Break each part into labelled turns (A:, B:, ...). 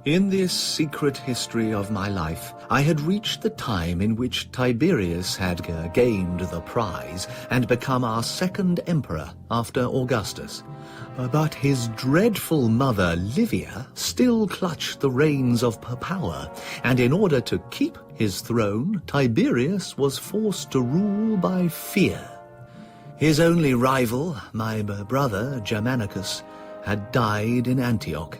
A: In this secret history of my life, I had reached the time in which Tiberius had gained the prize and become our second emperor after Augustus. But his dreadful mother, Livia, still clutched the reins of power, and in order to keep his throne, Tiberius was forced to rule by fear. His only rival, my brother Germanicus, had died in Antioch,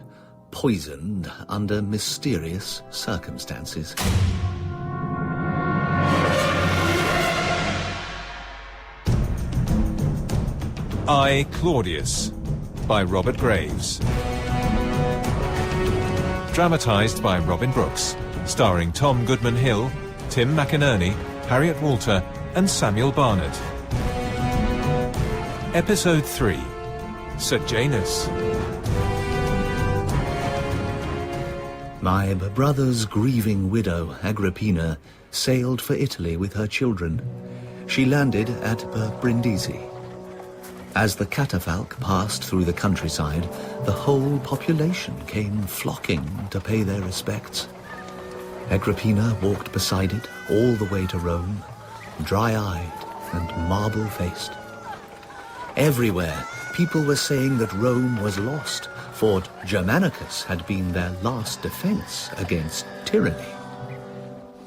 A: poisoned under mysterious circumstances.
B: I, Claudius, by Robert Graves. Dramatised by Robin Brooks, starring Tom Goodman-Hill, Tim McInnerny, Harriet Walter and Samuel Barnett. Episode 3. Sejanus.
A: My brother's grieving widow, Agrippina, sailed for Italy with her children. She landed at Brindisi. As the catafalque passed through the countryside, the whole population came flocking to pay their respects. Agrippina walked beside it all the way to Rome, dry-eyed and marble-faced. Everywhere, people were saying that Rome was lost, for Germanicus had been their last defense against tyranny.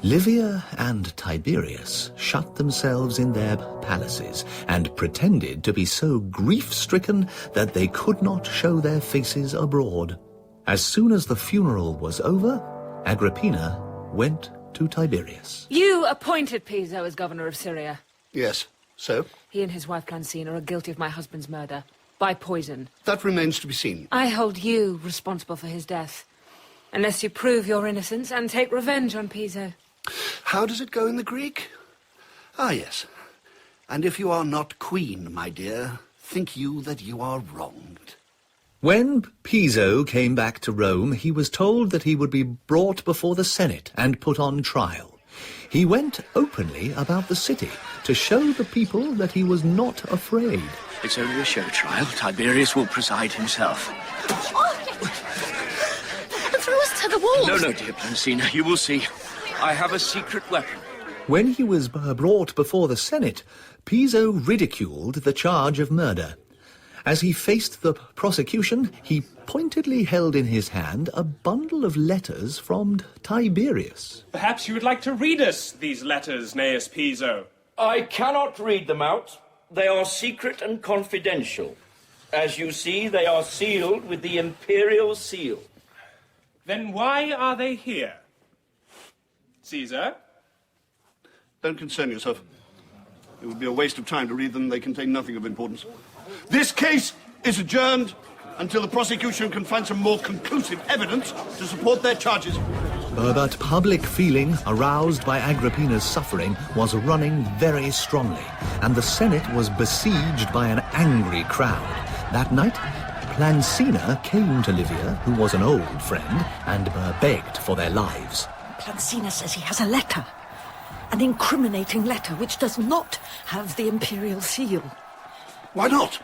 A: Livia and Tiberius shut themselves in their palaces and pretended to be so grief-stricken that they could not show their faces abroad. As soon as the funeral was over, Agrippina went to Tiberius.
C: You appointed Piso as governor of Syria.
D: Yes, so?
C: He and his wife Plancina are guilty of my husband's murder. By poison.
D: That remains to be seen.
C: I hold you responsible for his death. Unless you prove your innocence and take revenge on Piso.
D: How does it go in the Greek? Ah, yes. And if you are not queen, my dear, think you that you are wronged.
A: When Piso came back to Rome, he was told that he would be brought before the Senate and put on trial. He went openly about the city to show the people that he was not afraid.
E: It's only a show trial. Tiberius will preside himself.
F: Throw us to the walls!
E: No, dear Plancina, you will see. I have a secret weapon.
A: When he was brought before the Senate, Piso ridiculed the charge of murder. As he faced the prosecution, he pointedly held in his hand a bundle of letters from Tiberius.
G: Perhaps you would like to read us these letters, Gnaeus Piso.
H: I cannot read them out. They are secret and confidential. As you see, they are sealed with the imperial seal.
G: Then why are they here? Caesar?
D: Don't concern yourself. It would be a waste of time to read them. They contain nothing of importance. This case is adjourned until the prosecution can find some more conclusive evidence to support their charges.
A: But public feeling, aroused by Agrippina's suffering, was running very strongly, and the Senate was besieged by an angry crowd. That night, Plancina came to Livia, who was an old friend, and begged for their lives.
F: Plancina says he has a letter. An incriminating letter which does not have the imperial seal.
D: Why not?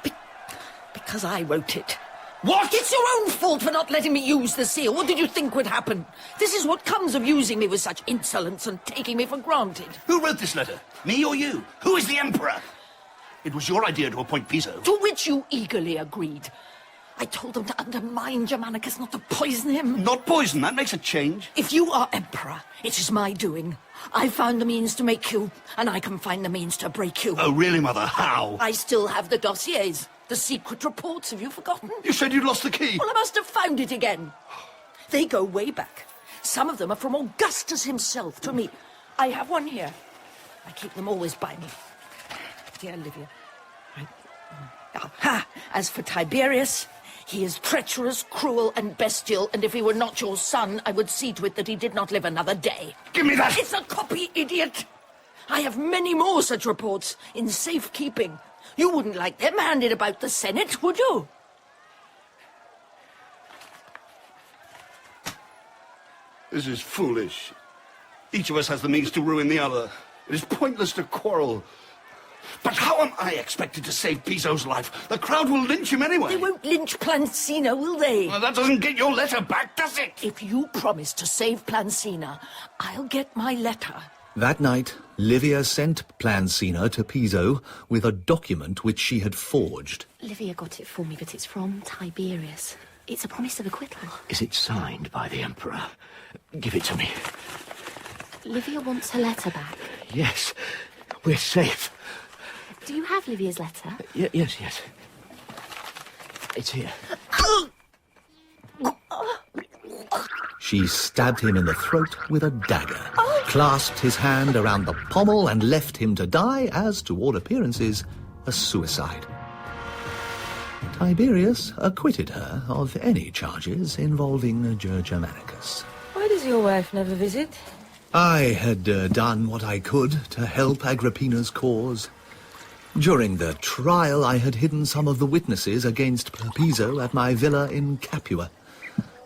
F: Because I wrote it.
D: What?
F: It's your own fault for not letting me use the seal. What did you think would happen? This is what comes of using me with such insolence and taking me for granted.
D: Who wrote this letter? Me or you? Who is the emperor? It was your idea to appoint Piso.
F: To which you eagerly agreed. I told them to undermine Germanicus, not to poison him.
D: Not poison, that makes a change.
F: If you are emperor, it is my doing. I found the means to make you, and I can find the means to break you.
D: Oh, really, Mother? How?
F: I still have the dossiers, the secret reports. Have you forgotten?
D: You said you'd lost the key.
F: Well, I must have found it again. They go way back. Some of them are from Augustus himself to me. I have one here. I keep them always by me. Dear Livia. As for Tiberius, he is treacherous, cruel, and bestial, and if he were not your son, I would see to it that he did not live another day.
D: Give me that!
F: It's a copy, idiot! I have many more such reports in safekeeping. You wouldn't like them handed about the Senate, would you?
D: This is foolish. Each of us has the means to ruin the other. It is pointless to quarrel. But how am I expected to save Piso's life? The crowd will lynch him anyway.
F: They won't lynch Plancina, will they?
D: Well, that doesn't get your letter back, does it?
F: If you promise to save Plancina, I'll get my letter.
A: That night, Livia sent Plancina to Piso with a document which she had forged.
I: Livia got it for me, but it's from Tiberius. It's a promise of acquittal.
E: Is it signed by the Emperor? Give it to me.
I: Livia wants her letter back.
E: Yes, we're safe.
I: Do you have Livia's letter?
E: Yes. It's here.
A: She stabbed him in the throat with a dagger, clasped his hand around the pommel and left him to die as, to all appearances, a suicide. Tiberius acquitted her of any charges involving Germanicus.
C: Why does your wife never visit?
A: I had done what I could to help Agrippina's cause. During the trial, I had hidden some of the witnesses against Piso at my villa in Capua.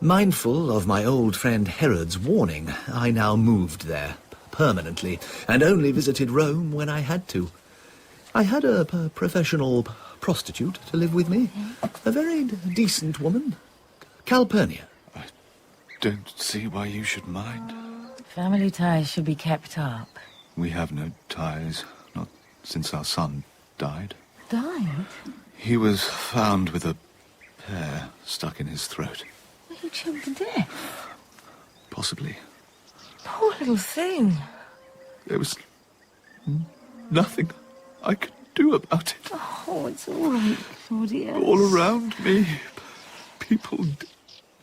A: Mindful of my old friend Herod's warning, I now moved there permanently and only visited Rome when I had to. I had a professional prostitute to live with me, a very decent woman, Calpurnia.
J: I don't see why you should mind.
K: Family ties should be kept up.
J: We have no ties, not since our son died.
K: Died?
J: He was found with a pear stuck in his throat.
K: Well, he choked to death.
J: Possibly.
K: Poor little thing.
J: There was nothing I could do about it.
K: Oh, it's all right, Claudius.
J: All around me, people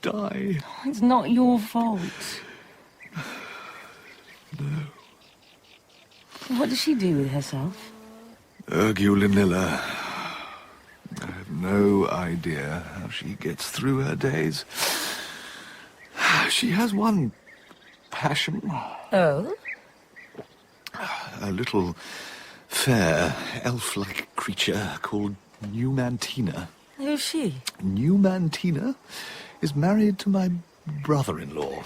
J: die.
K: It's not your fault.
J: No.
K: What does she do with herself?
J: Urgulinilla. I have no idea how she gets through her days. She has one passion.
K: Oh?
J: A little fair, elf-like creature called Numantina.
K: Who's she?
J: Numantina is married to my brother-in-law.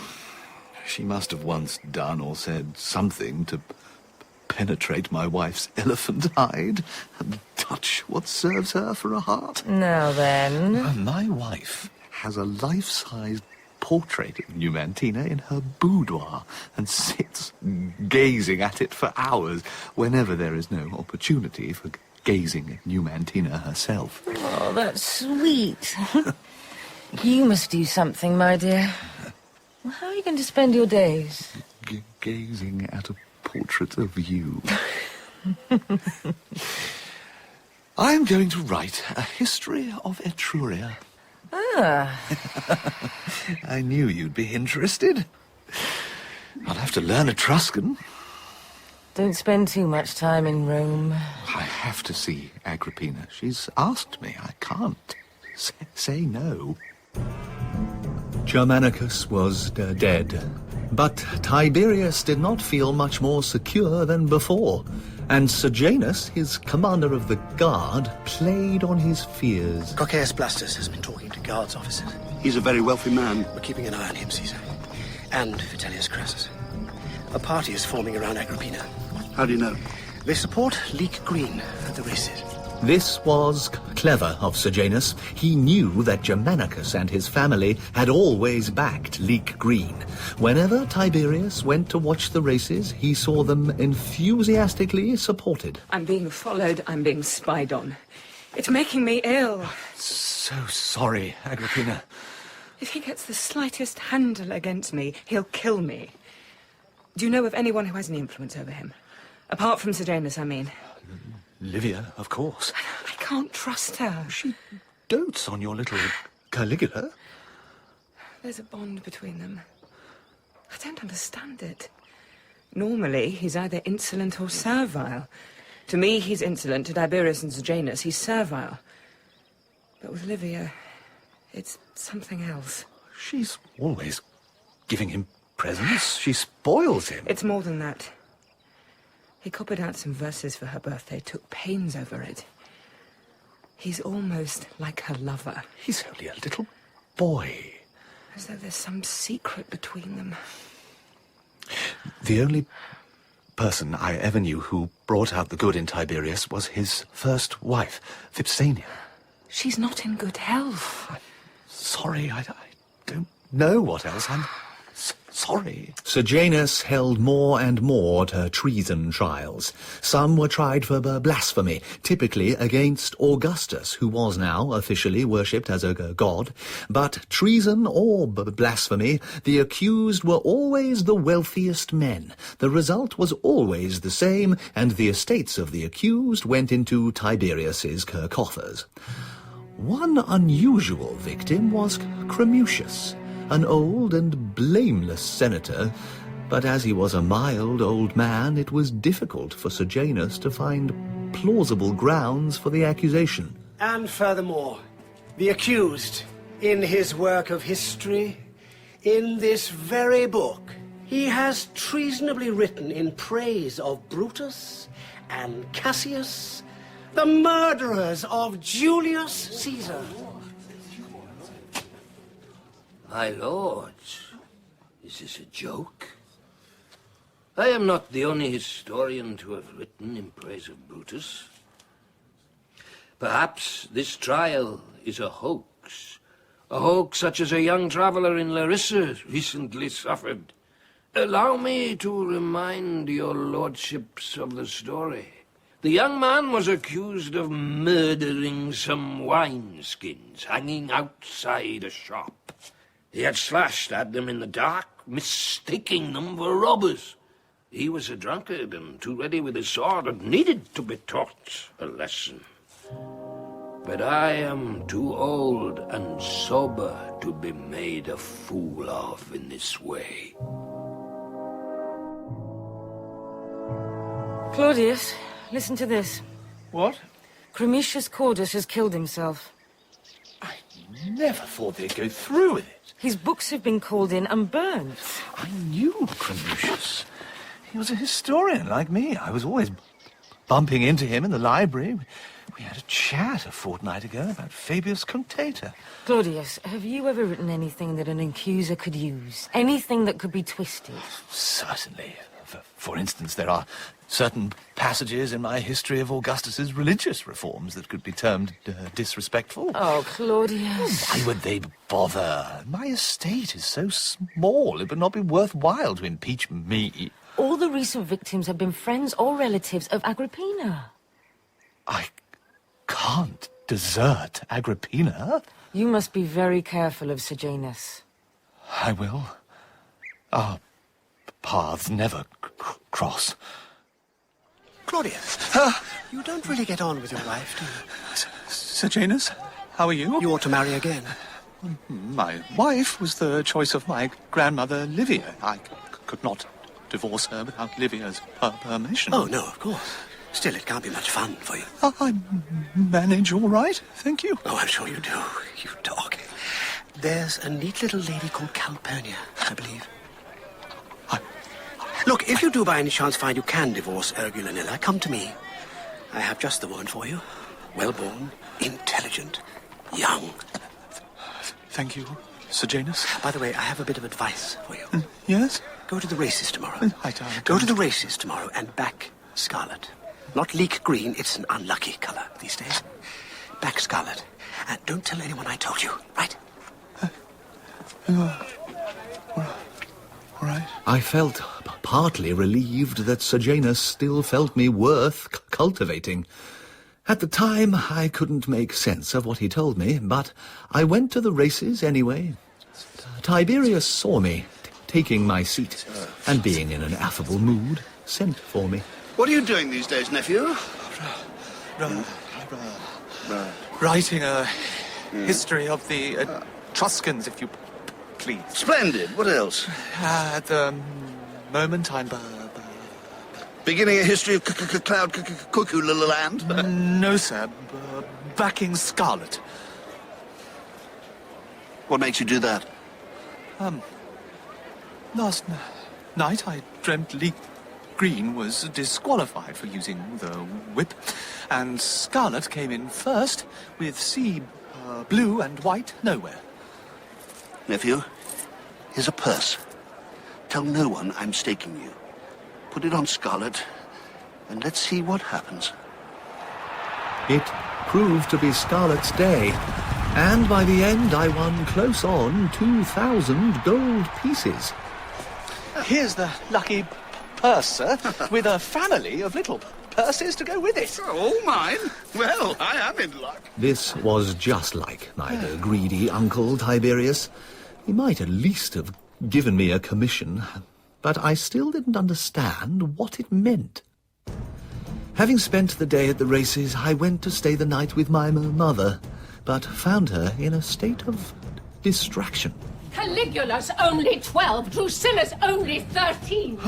J: She must have once done or said something to penetrate my wife's elephant hide and touch what serves her for a heart.
K: Now then.
J: My wife has a life-sized portrait of Numantina in her boudoir and sits gazing at it for hours whenever there is no opportunity for gazing at Numantina herself.
K: Oh, that's sweet. You must do something, my dear. Well, how are you going to spend your days?
J: Gazing at a portrait of you. I'm going to write a history of Etruria.
K: Ah.
J: I knew you'd be interested. I'll have to learn Etruscan.
K: Don't spend too much time in Rome.
J: I have to see Agrippina. She's asked me. I can't say no.
A: Germanicus was dead, but Tiberius did not feel much more secure than before, and Sejanus, his commander of the guard, played on his fears.
L: Cocceius Blastus has been talking to guards officers.
D: He's a very wealthy man.
L: We're keeping an eye on him, Caesar. And Vitellius Crassus. A party is forming around Agrippina.
D: How do you know?
L: They support Leek Green at the races.
A: This was clever of Sejanus. He knew that Germanicus and his family had always backed Leek Green. Whenever Tiberius went to watch the races, he saw them enthusiastically supported.
C: I'm being followed, I'm being spied on. It's making me ill.
J: So sorry, Agrippina.
C: If he gets the slightest handle against me, he'll kill me. Do you know of anyone who has any influence over him? Apart from Sejanus, I mean.
J: Livia, of course.
C: I can't trust her.
J: She dotes on your little Caligula.
C: There's a bond between them. I don't understand it. Normally, he's either insolent or servile. To me, he's insolent. To Tiberius and Sejanus, he's servile. But with Livia, it's something else.
J: She's always giving him presents. She spoils him.
C: It's more than that. He copied out some verses for her birthday, took pains over it. He's almost like her lover.
J: He's only a little boy.
C: As though there's some secret between them.
J: The only person I ever knew who brought out the good in Tiberius was his first wife, Vipsania.
C: She's not in good health.
J: Sorry, I don't know what else. I'm sorry.
A: Sejanus held more and more to treason trials. Some were tried for blasphemy, typically against Augustus, who was now officially worshipped as a god. But treason or blasphemy, the accused were always the wealthiest men. The result was always the same, and the estates of the accused went into Tiberius's coffers. One unusual victim was Cremutius, an old and blameless senator, but as he was a mild old man, it was difficult for Sejanus to find plausible grounds for the accusation.
L: And furthermore, the accused, in his work of history, in this very book, he has treasonably written in praise of Brutus and Cassius, the murderers of Julius Caesar.
M: My lords, is this a joke? I am not the only historian to have written in praise of Brutus. Perhaps this trial is a hoax such as a young traveller in Larissa recently suffered. Allow me to remind your lordships of the story. The young man was accused of murdering some wineskins hanging outside a shop. He had slashed at them in the dark, mistaking them for robbers. He was a drunkard and too ready with his sword and needed to be taught a lesson. But I am too old and sober to be made a fool of in this way.
K: Claudius, listen to this.
L: What?
K: Cremutius Cordus has killed himself.
J: I never thought they'd go through with it.
K: His books have been called in and burned.
J: I knew Cremutius. He was a historian like me. I was always bumping into him in the library. We had a chat a fortnight ago about Fabius Cunctator.
K: Claudius, have you ever written anything that an accuser could use? Anything that could be twisted?
J: Certainly. For instance, there are certain passages in my history of Augustus's religious reforms that could be termed disrespectful.
K: Oh, Claudius.
J: Why would they bother? My estate is so small, it would not be worthwhile to impeach me.
K: All the recent victims have been friends or relatives of Agrippina.
J: I can't desert Agrippina.
K: You must be very careful of Sejanus.
J: I will. Our paths never cross.
L: Claudius, you don't really get on with your wife, do you?
J: Sejanus, how are you?
L: You ought to marry again.
J: My wife was the choice of my grandmother, Livia. I could not divorce her without Livia's permission.
L: Oh, no, of course. Still, it can't be much fun for you.
J: I manage all right, thank you.
L: Oh, I'm sure you do, you dog. There's a neat little lady called Calpurnia, I believe. Look, if you do by any chance find you can divorce Ergulanilla, come to me. I have just the woman for you. Well-born, intelligent, young.
J: Thank you, Sejanus.
L: By the way, I have a bit of advice for you.
J: Yes?
L: Go to the races tomorrow.
J: Go
L: to the races tomorrow and back scarlet. Not leek green, it's an unlucky colour these days. Back scarlet. And don't tell anyone I told you, right?
J: All right.
A: I felt partly relieved that Sejanus still felt me worth cultivating. At the time, I couldn't make sense of what he told me, but I went to the races anyway. Tiberius saw me, taking my seat, and being in an affable mood, sent for me.
D: What are you doing these days, nephew?
J: Writing a history of the Etruscans, if you please.
D: Splendid. What else?
J: At the moment, I'm...
D: Beginning a history of Cloud Cuckoo Land?
J: No, sir. Backing Scarlet.
D: What makes you do that?
J: Last night I dreamt Leek Green was disqualified for using the whip, and Scarlet came in first, with sea blue and white nowhere.
D: Nephew, here's a purse. Tell no one I'm staking you. Put it on scarlet, and let's see what happens.
A: It proved to be Scarlet's day, and by the end I won close on 2,000 gold pieces.
J: Here's the lucky purse, sir, with a family of little purses to go with it.
D: Oh, mine? Well, I am in luck.
A: This was just like my greedy uncle Tiberius. He might at least have given me a commission, but I still didn't understand what it meant. Having spent the day at the races, I went to stay the night with my mother, but found her in a state of distraction.
F: Caligula's only 12, Drusilla's only 13.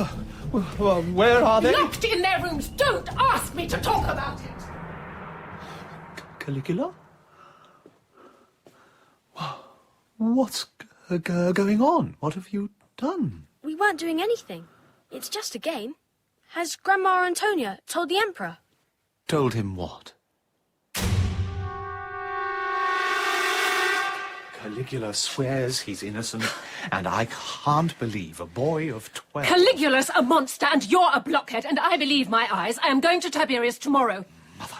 J: Well, where are they?
F: Locked in their rooms. Don't ask me to talk about it.
J: Caligula? What's going on? What have you done?
I: We weren't doing anything. It's just a game. Has Grandma Antonia told the Emperor?
J: Told him what? Caligula swears he's innocent, and I can't believe a boy of 12...
F: Caligula's a monster, and you're a blockhead, and I believe my eyes. I am going to Tiberius tomorrow.
J: Mother,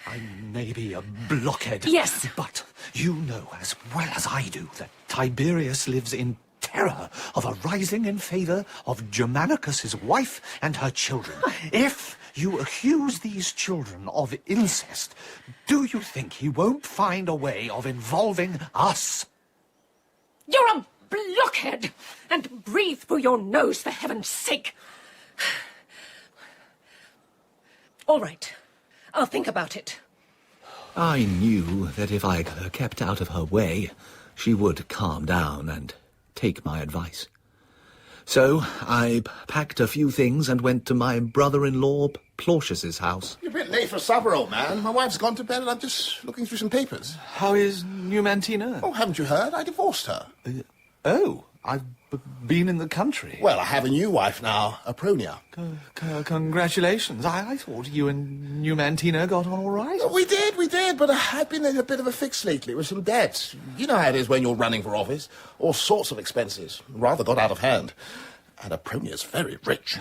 J: I may be a blockhead.
F: Yes.
J: But you know as well as I do that Tiberius lives in terror of a rising in favour of Germanicus's wife and her children. If you accuse these children of incest, do you think he won't find a way of involving us?
F: You're a blockhead! And breathe through your nose, for heaven's sake! All right. I'll think about it.
A: I knew that if I kept out of her way, she would calm down and take my advice. So I packed a few things and went to my brother-in-law Plautius's house.
N: You're a bit late for supper, old man. My wife's gone to bed and I'm just looking through some papers.
J: How is Numantina?
N: Oh, haven't you heard? I divorced her.
J: I've been in the country.
N: Well, I have a new wife now, Akhtar.
J: Congratulations. I thought you and Numantina got on all right.
N: We did, but I've been in a bit of a fix lately with some debts. You know how it is when you're running for office. All sorts of expenses. Rather got out of hand. And Akhtar's very rich.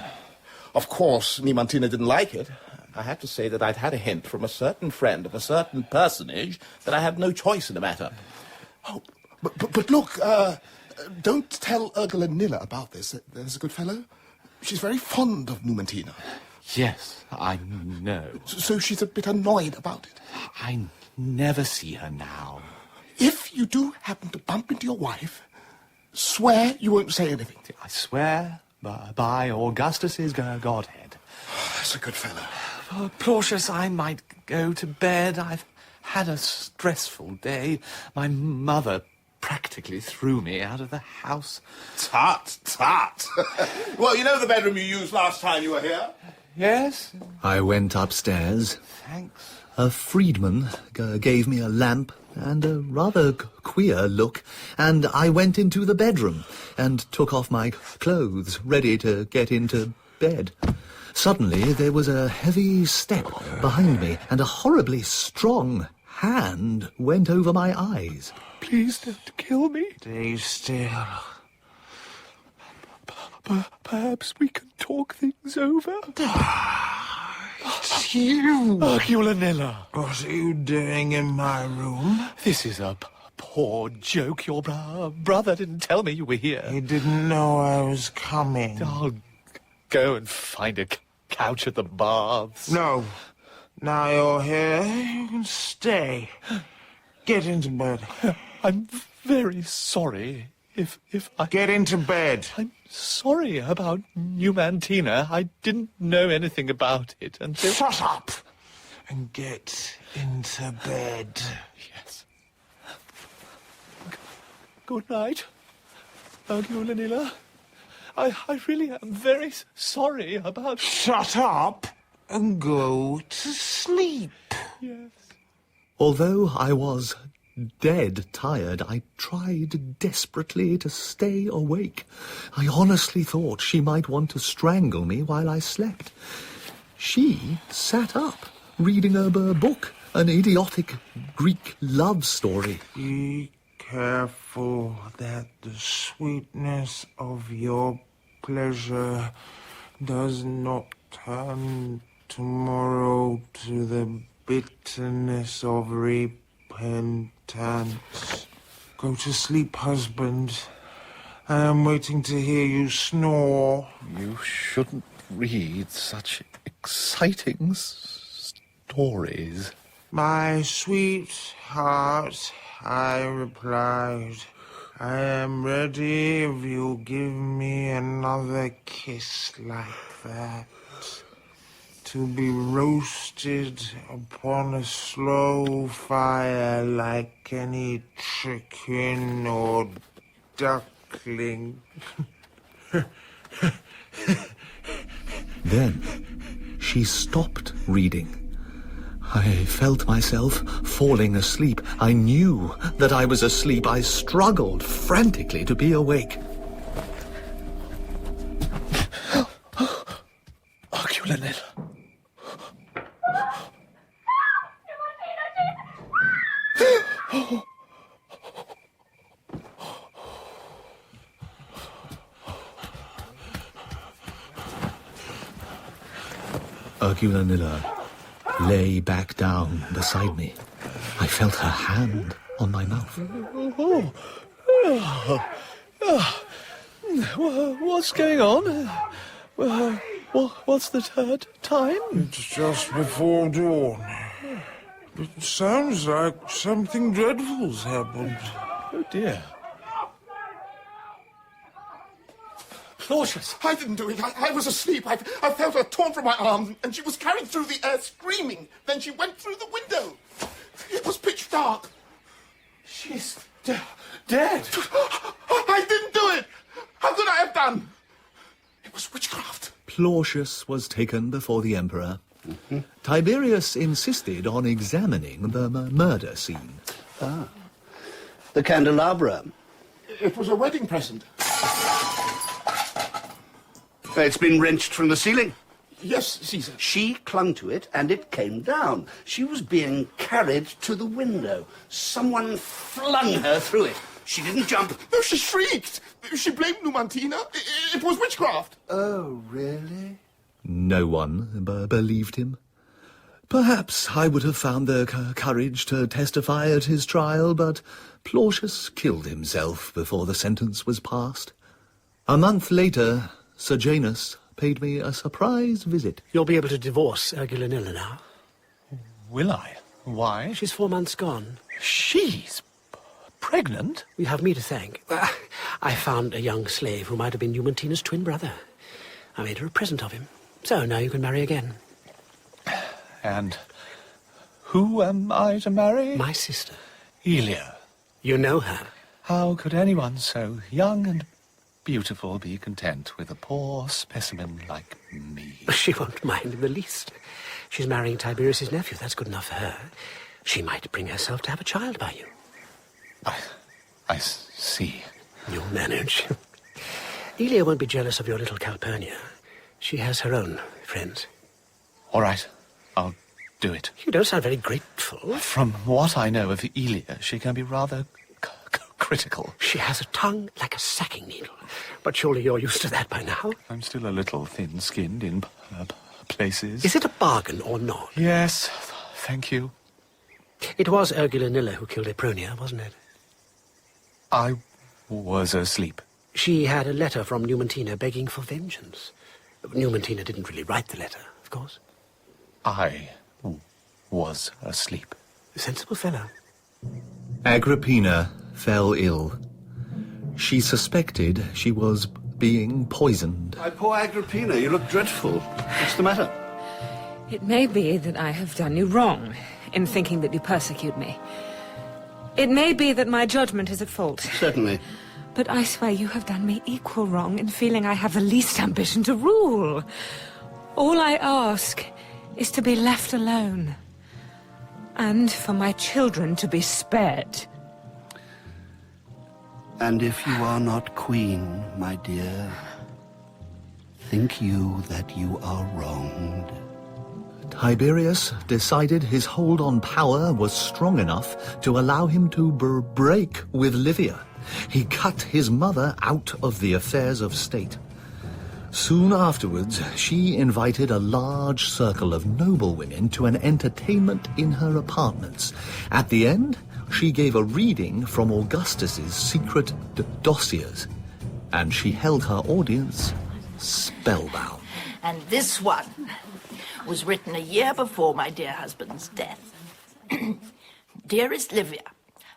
N: Of course, Numantina didn't like it. I have to say that I'd had a hint from a certain friend of a certain personage that I had no choice in the matter. Oh, but look, don't tell Urgalanilla about this. There's a good fellow. She's very fond of Numantina.
J: Yes, I know.
N: So she's a bit annoyed about it.
J: I never see her now.
N: If you do happen to bump into your wife, swear you won't say anything.
J: I swear by Augustus's Godhead.
N: That's a good fellow.
J: Plautius, I might go to bed. I've had a stressful day. My mother practically threw me out of the house.
N: Tut. Well, you know the bedroom you used last time you were here?
J: Yes?
A: I went upstairs.
J: Thanks.
A: A freedman gave me a lamp and a rather queer look, and I went into the bedroom and took off my clothes, ready to get into bed. Suddenly there was a heavy step behind me, and a horribly strong hand went over my eyes.
J: Please don't kill me.
M: Stay still.
J: Perhaps we can talk things over.
M: It's you!
J: Urgalanilla.
M: What are you doing in my room?
J: This is a poor joke. Your brother didn't tell me you were here.
M: He didn't know I was coming.
J: I'll go and find a couch at the baths.
M: No. Now you're here, you can stay. Get into bed.
J: I'm very sorry if I...
M: Get into bed.
J: I'm sorry about Numantina. I didn't know anything about it until...
M: Shut up! And get into bed.
J: Yes. Good night, Urgalanilla. I really am very sorry about...
M: Shut up and go to sleep.
J: Yes.
A: Although I was dead tired, I tried desperately to stay awake. I honestly thought she might want to strangle me while I slept. She sat up, reading a book, an idiotic Greek love story.
M: Be careful that the sweetness of your pleasure
O: does not turn tomorrow to the bitterness of repentance. Go to sleep, husband. I am waiting to hear you snore.
J: You shouldn't read such exciting stories.
O: My sweetheart, I replied, I am ready if you give me another kiss like that. To be roasted upon a slow fire like any chicken or duckling.
A: Then she stopped reading. I felt myself falling asleep. I knew that I was asleep. I struggled frantically to be awake.
J: Agrippina.
A: Agrippina lay back down beside me. I felt her hand on my mouth.
J: What's going on? What's the time?
O: It's just before dawn. It sounds like something dreadful's happened.
J: Oh, dear.
N: Claudius, I didn't do it. I was asleep. I felt her torn from my arm, and she was carried through the air screaming. Then she went through the window. It was pitch dark.
O: She's dead.
N: I didn't do it. How could I have done? It was witchcraft.
A: Claudius was taken before the emperor. Tiberius insisted on examining the murder scene.
D: Ah. The candelabra.
N: It was a wedding present.
D: It's been wrenched from the ceiling.
N: Yes, Caesar.
D: She clung to it and it came down. She was being carried to the window. Someone flung her through it. She didn't jump.
N: No, she shrieked. She blamed Numantina. It was witchcraft.
D: Oh, really?
A: No one believed him. Perhaps I would have found the courage to testify at his trial, but Claudius killed himself before the sentence was passed. A month later, Sejanus paid me a surprise visit.
L: You'll be able to divorce Agrippina now.
J: Will I? Why?
L: She's 4 months gone.
J: She's pregnant?
L: You have me to thank. I found a young slave who might have been Numantina's twin brother. I made her a present of him. So now you can marry again.
J: And who am I to marry?
L: My sister.
J: Elia.
L: You know her.
J: How could anyone so young and beautiful be content with a poor specimen like me?
L: She won't mind in the least. She's marrying Tiberius's nephew. That's good enough for her. She might bring herself to have a child by you.
J: I see.
L: You'll manage. Elia won't be jealous of your little Calpurnia. She has her own friends.
J: All right, I'll do it.
L: You don't sound very grateful.
J: From what I know of Elia, she can be rather critical.
L: She has a tongue like a sacking needle. But surely you're used to that by now.
J: I'm still a little thin-skinned in places.
L: Is it a bargain or not?
J: Yes, thank you.
L: It was Agrippina who killed Antonia, wasn't it?
J: I was asleep.
L: She had a letter from Numantina begging for vengeance. Numantina didn't really write the letter, of course.
J: I was asleep.
L: A sensible fellow.
A: Agrippina fell ill. She suspected she was being poisoned.
D: My poor Agrippina, you look dreadful. What's the matter?
C: It may be that I have done you wrong in thinking that you persecute me. It may be that my judgment is at fault.
D: Certainly.
C: But I swear you have done me equal wrong in feeling I have the least ambition to rule. All I ask is to be left alone. And for my children to be spared.
D: And if you are not queen, my dear, think you that you are wronged?
A: Tiberius decided his hold on power was strong enough to allow him to break with Livia. He cut his mother out of the affairs of state. Soon afterwards, she invited a large circle of noblewomen to an entertainment in her apartments. At the end, she gave a reading from Augustus's secret dossiers, and she held her audience spellbound.
F: And this one was written a year before my dear husband's death. Dearest Livia,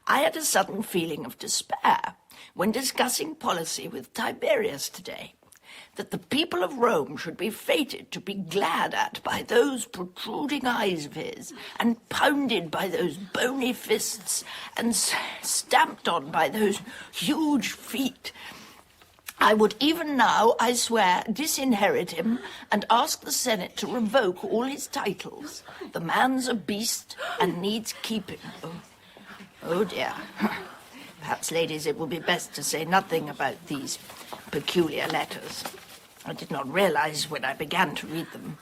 F: I had a sudden feeling of despair when discussing policy with Tiberius today, that the people of Rome should be fated to be glared at by those protruding eyes of his, and pounded by those bony fists, and stamped on by those huge feet. I would even now, I swear, disinherit him and ask the Senate to revoke all his titles. The man's a beast and needs keeping. Oh dear. Perhaps, ladies, it will be best to say nothing about these peculiar letters. I did not realize when I began to read them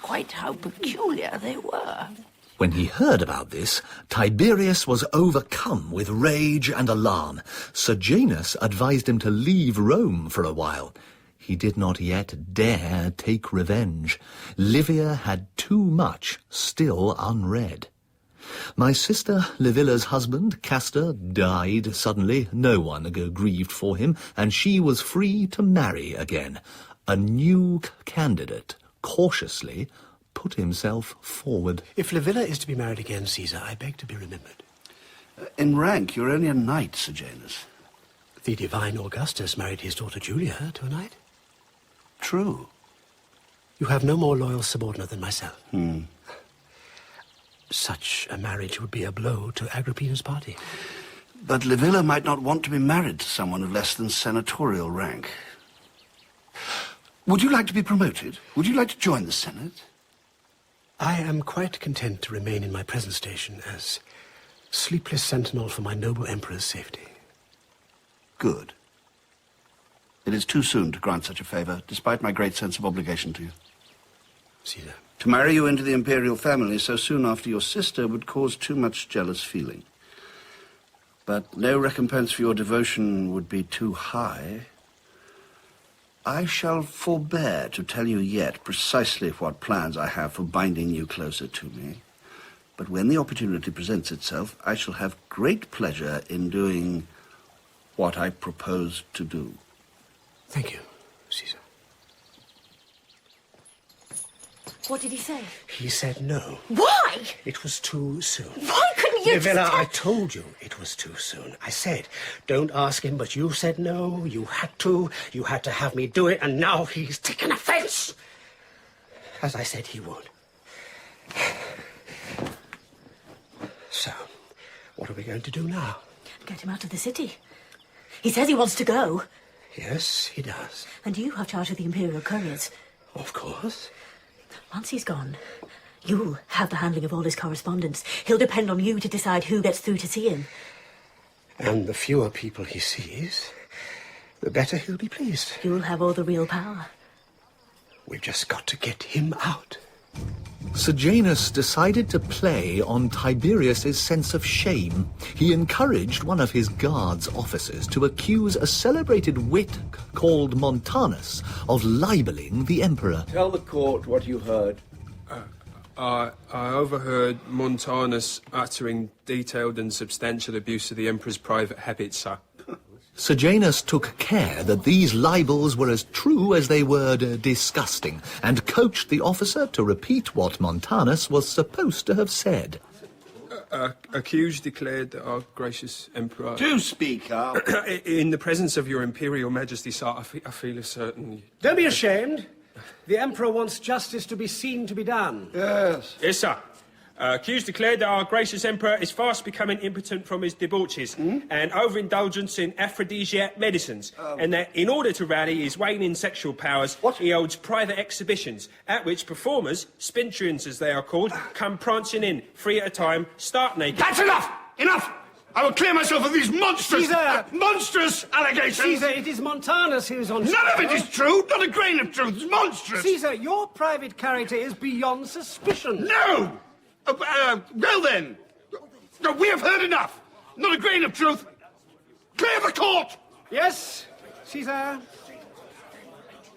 F: quite how peculiar they were.
A: When he heard about this, Tiberius was overcome with rage and alarm. Sejanus advised him to leave Rome for a while. He did not yet dare take revenge. Livia had too much still unread. My sister Livilla's husband, Castor, died suddenly. No one grieved for him, and she was free to marry again. A new candidate cautiously put himself forward.
L: If Livilla is to be married again, Caesar, I beg to be remembered.
D: In rank, you're only a knight, Sejanus.
L: The divine Augustus married his daughter Julia to a knight.
D: True.
L: You have no more loyal subordinate than myself. Such a marriage would be a blow to Agrippina's party.
D: But Livilla might not want to be married to someone of less than senatorial rank. Would you like to be promoted? Would you like to join the Senate?
L: I am quite content to remain in my present station as sleepless sentinel for my noble emperor's safety.
D: Good. It is too soon to grant such a favor, despite my great sense of obligation to you.
L: Caesar.
D: To marry you into the imperial family so soon after your sister would cause too much jealous feeling. But no recompense for your devotion would be too high. I shall forbear to tell you yet precisely what plans I have for binding you closer to me. But when the opportunity presents itself, I shall have great pleasure in doing what I propose to do.
L: Thank you, Caesar.
I: What did he say?
L: He said no.
I: Why?
L: It was too soon.
I: Why couldn't you
L: Livilla,
I: just
L: I told you it was too soon. I said, don't ask him, but you said no. You had to. You had to have me do it, and now he's taken offense. As I said he would. So, what are we going to do now?
I: Get him out of the city. He says he wants to go.
L: Yes, he does.
I: And you have charge of the Imperial couriers.
L: Of course.
I: Once he's gone, you'll have the handling of all his correspondence. He'll depend on you to decide who gets through to see him.
L: And the fewer people he sees, the better he'll be pleased.
I: You'll have all the real power.
L: We've just got to get him out.
A: Sejanus decided to play on Tiberius's sense of shame. He encouraged one of his guards' officers to accuse a celebrated wit called Montanus of libeling the emperor.
E: Tell the court what you heard.
G: I overheard Montanus uttering detailed and substantial abuse of the Emperor's private habits, sir.
A: Sejanus took care that these libels were as true as they were disgusting, and coached the officer to repeat what Montanus was supposed to have said.
G: Accused declared that our gracious Emperor...
D: Do speak up!
G: In the presence of your Imperial Majesty, sir, I feel a certain...
L: Don't be ashamed. The Emperor wants justice to be seen to be done.
D: Yes.
G: Yes, sir. Accused declared that our gracious Emperor is fast becoming impotent from his debauches and overindulgence in aphrodisiac medicines, and that in order to rally his waning sexual powers, he holds private exhibitions at which performers, spintrians as they are called, come prancing in, 3 at a time, stark naked.
D: That's enough! Enough! I will clear myself of these monstrous, monstrous allegations!
L: Caesar, it is Montanus who is on...
D: None of it is true! Not a grain of truth! It's monstrous!
L: Caesar, your private character is beyond suspicion.
D: No! Well then, we have heard enough. Not a grain of truth. Clear the court!
L: Yes, Caesar.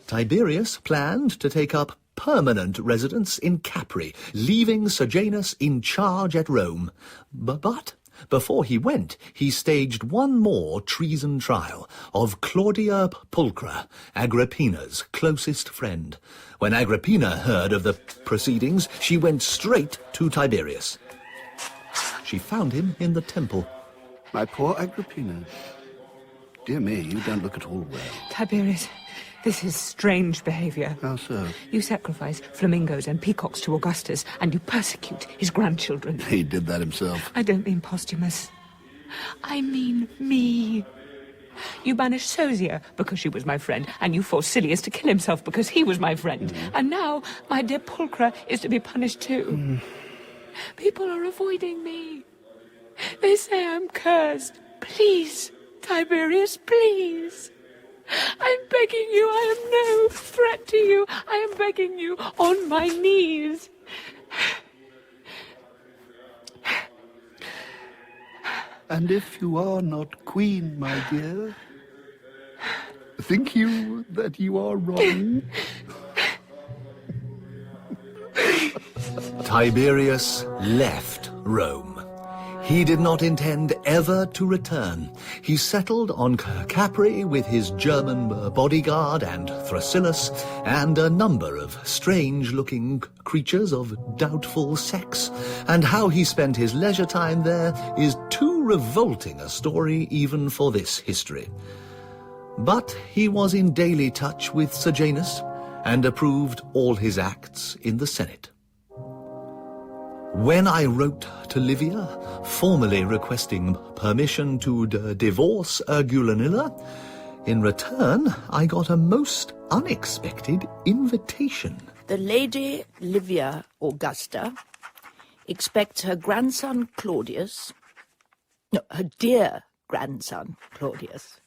A: Tiberius planned to take up permanent residence in Capri, leaving Sejanus in charge at Rome. But before he went, he staged one more treason trial of Claudia Pulchra, Agrippina's closest friend. When Agrippina heard of the proceedings, she went straight to Tiberius. She found him in the temple.
D: My poor Agrippina. Dear me, you don't look at all well.
C: Tiberius, this is strange behaviour.
D: How so?
C: You sacrifice flamingos and peacocks to Augustus, and you persecute his grandchildren.
D: He did that himself.
C: I don't mean Posthumus. I mean me. You banished Sosia because she was my friend, and you forced Silius to kill himself because he was my friend. And now my dear Pulchra is to be punished too. People are avoiding me. They say I'm cursed. Please, Tiberius, please. I'm begging you, I am no threat to you. I am begging you on my knees.
D: And if you are not queen, my dear, think you that you are wrong?
A: Tiberius left Rome. He did not intend ever to return. He settled on Capri with his German bodyguard and Thrasyllus and a number of strange-looking creatures of doubtful sex. And how he spent his leisure time there is too revolting a story even for this history. But he was in daily touch with Sejanus and approved all his acts in the Senate. When I wrote to Livia, formally requesting permission to divorce Gulanilla, in return I got a most unexpected invitation.
F: The Lady Livia Augusta expects her grandson Claudius, no, her dear grandson Claudius,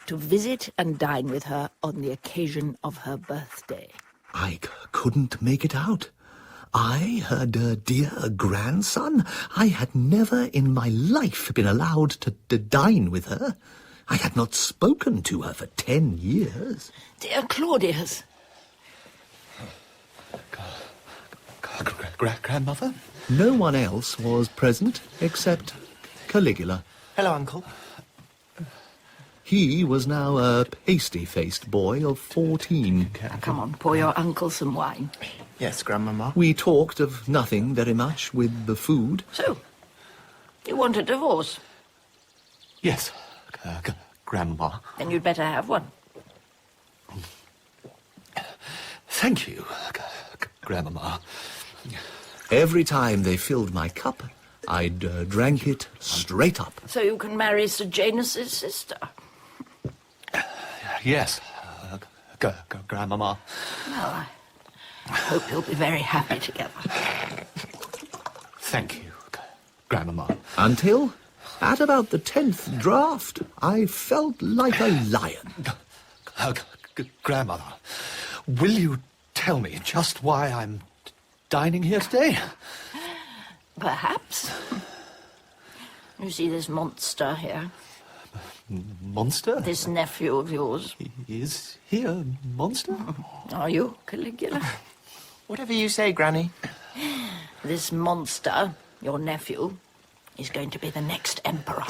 F: to visit and dine with her on the occasion of her birthday.
A: I couldn't make it out. I, her dear grandson? I had never in my life been allowed to dine with her. I had not spoken to her for 10 years.
F: Dear Claudius.
J: Grandmother?
A: No one else was present except Caligula.
P: Hello, Uncle.
A: He was now a pasty-faced boy of 14.
F: Come on, pour your uncle some wine.
P: Yes, Grandmama.
A: We talked of nothing very much with the food.
F: So, you want a divorce?
J: Yes, Grandma.
F: Then you'd better have one.
J: Thank you, Grandmama.
A: Every time they filled my cup, I'd drank it straight up.
F: So you can marry Sejanus' sister.
J: Yes, Grandmama.
F: Well, I hope you'll be very happy together.
J: Thank you, Grandmama.
A: Until, at about the 10th draft, I felt like a lion.
J: Grandmother, will you tell me just why I'm dining here today?
F: Perhaps. You see this monster here?
J: Monster?
F: This nephew of yours.
J: Is he a monster?
F: Are you, Caligula?
P: Whatever you say, Granny.
F: This monster, your nephew, is going to be the next emperor.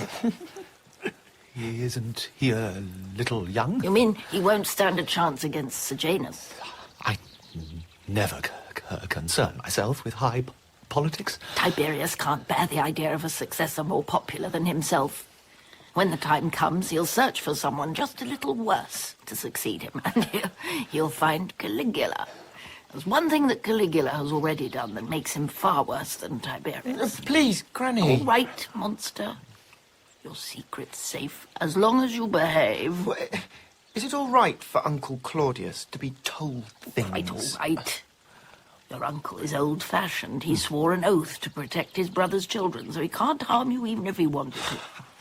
J: Isn't he a little young?
F: You mean he won't stand a chance against Sejanus?
J: I never concern myself with high politics.
F: Tiberius can't bear the idea of a successor more popular than himself. When the time comes, he'll search for someone just a little worse to succeed him, and he'll find Caligula. There's one thing that Caligula has already done that makes him far worse than Tiberius.
P: Please, Granny.
F: All right, monster. Your secret's safe, as long as you behave.
P: Is it all right for Uncle Claudius to be told things?
F: Right, all right. Your uncle is old-fashioned. He swore an oath to protect his brother's children, so he can't harm you even if he wanted to.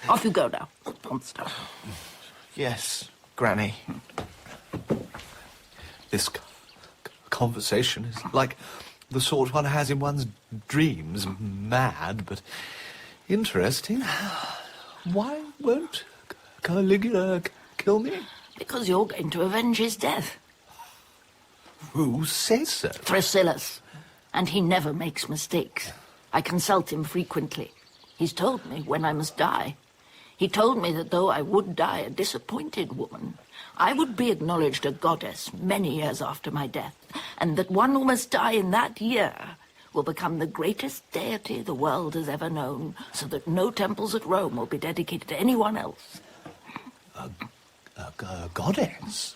F: Off you go now, monster.
P: Yes, Granny.
J: This conversation is like the sort one has in one's dreams. Mad, but interesting. Why won't Caligula kill me?
F: Because you're going to avenge his death.
J: Who says so?
F: Thrasyllus. And he never makes mistakes. I consult him frequently. He's told me when I must die. He told me that though I would die a disappointed woman, I would be acknowledged a goddess many years after my death, and that one who must die in that year will become the greatest deity the world has ever known, so that no temples at Rome will be dedicated to anyone else.
J: A goddess?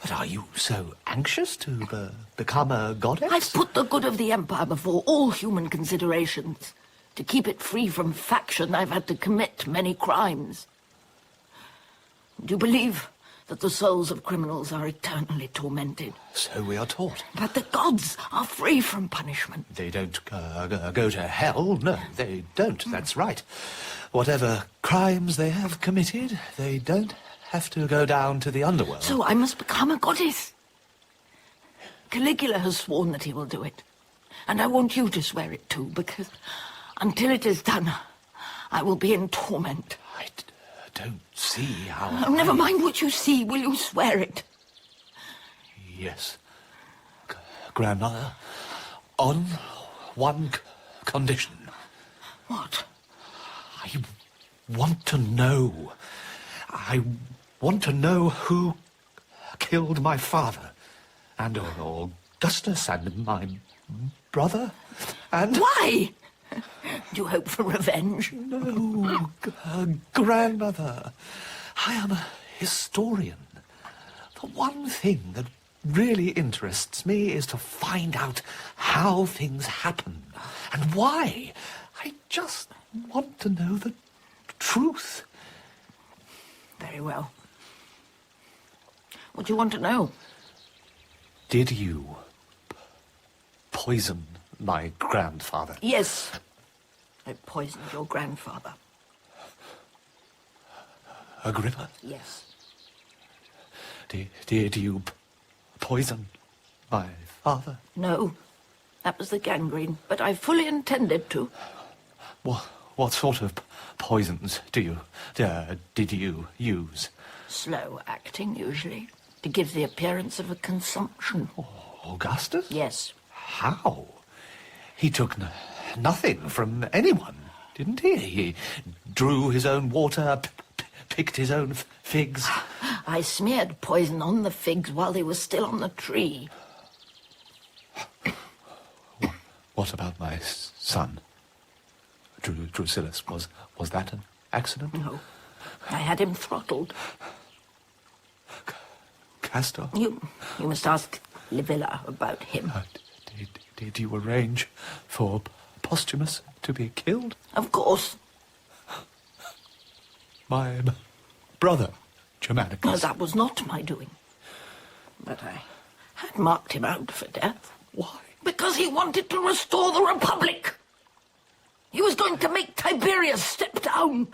J: But are you so anxious to become a goddess?
F: I've put the good of the Empire before all human considerations. To keep it free from faction, I've had to commit many crimes. Do you believe that the souls of criminals are eternally tormented?
J: So we are taught.
F: But the gods are free from punishment.
J: They don't go to hell. No, they don't. That's right. Whatever crimes they have committed, they don't have to go down to the underworld.
F: So I must become a goddess. Caligula has sworn that he will do it. And I want you to swear it too, because until it is done, I will be in torment.
J: I don't see how...
F: Oh, never mind what you see. Will you swear it?
J: Yes. Grandmother, on one condition.
F: What?
J: I want to know. I want to know who killed my father, and Augustus, and my brother, and...
F: Why? Do you hope for revenge?
J: No, grandmother. I am a historian. The one thing that really interests me is to find out how things happen and why. I just want to know the truth.
F: Very well. What do you want to know?
J: Did you poison my grandfather?
F: Yes. I poisoned your grandfather.
J: Agrippa?
F: Yes.
J: Did you poison my father?
F: No. That was the gangrene, but I fully intended to.
J: What sort of poisons did you use?
F: Slow acting, usually, to give the appearance of a consumption.
J: Augustus?
F: Yes.
J: How? He took nothing from anyone, didn't he? He drew his own water, picked his own figs.
F: I smeared poison on the figs while they were still on the tree.
J: What about my son? Drusillus, was that an accident?
F: No. I had him throttled.
J: Castor?
F: You must ask Livilla about him.
J: Did you arrange for Posthumus to be killed?
F: Of course.
J: My brother, Germanicus.
F: No, that was not my doing. But I had marked him out for death.
J: Why?
F: Because he wanted to restore the Republic. He was going to make Tiberius step down.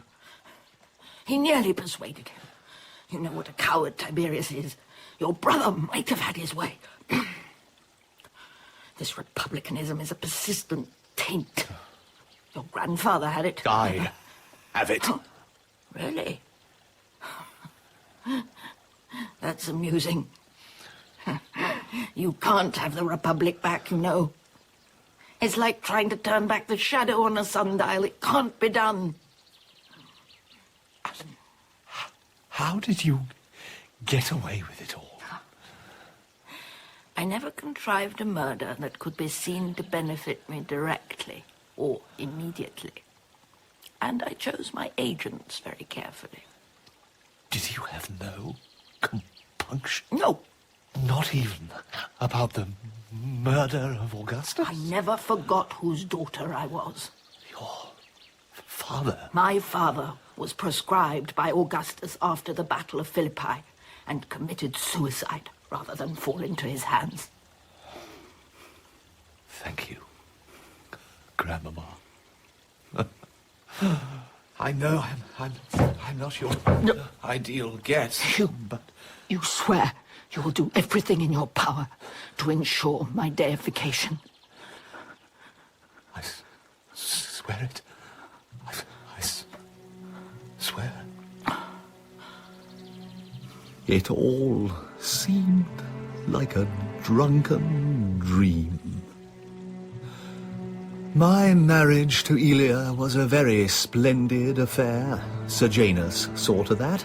F: He nearly persuaded him. You know what a coward Tiberius is. Your brother might have had his way. This republicanism is a persistent taint. Your grandfather had it.
J: I have it.
F: Really? That's amusing. You can't have the Republic back, you know. It's like trying to turn back the shadow on a sundial. It can't be done.
J: How did you get away with it all?
F: I never contrived a murder that could be seen to benefit me directly or immediately. And I chose my agents very carefully.
J: Did you have no compunction?
F: No.
J: Not even about the murder of Augustus?
F: I never forgot whose daughter I was.
J: Your father?
F: My father was proscribed by Augustus after the Battle of Philippi and committed suicide rather than fall into his hands.
J: Thank you, Grandmama. I know I'm not your ideal guest, but...
F: You swear you will do everything in your power to ensure my deification.
J: I swear it. I swear.
A: It all seemed like a drunken dream. My marriage to Elia was a very splendid affair. Sejanus saw to that.